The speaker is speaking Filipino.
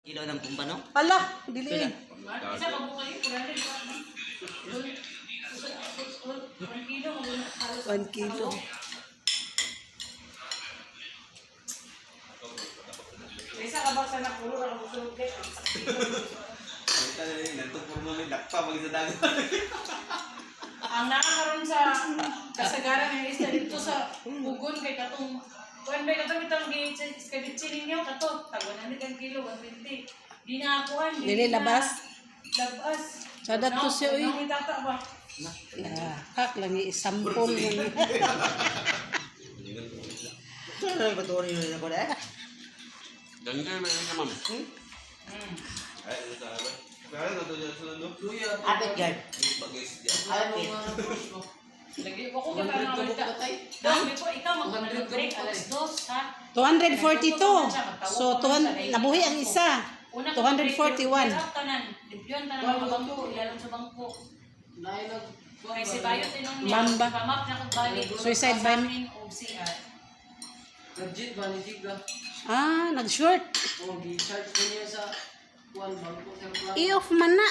Kilo ng kumpano? Ala, dili. Pila? Isa ka buka yun, 1 kilo. Isa ka ba sa nakulo ang musulog kayo? Ang nakakaroon sa kasagaran ng isla dito sa Bugon kay katong kuan bay katong itong gitsi ninyo kato tagunan ni kang kilo 120. Di na akuan. Dili labas. Labas. Sadat to siya, uy. Nang itata ba? Kak lang isampol lang. Ano yung patuloy nyo na ko na? Gangga na yan ma'am. Apit guard. Apit. Lagi ko ka na malita. Dami ko ikaw mag-break alas 2 ha. 242. So, nabuhi ang isa. 241. Tanan, libyon tanan mga bangko, ilalong sa bangko. Kay si Bayot inong niya, Mamba. pamap na kagbalik. Suicide by OCR. Legit ba ni Tigga? Ah, nag-short. O, gi-charge ko niya sa kuwan bangko sa plan. I-off man na.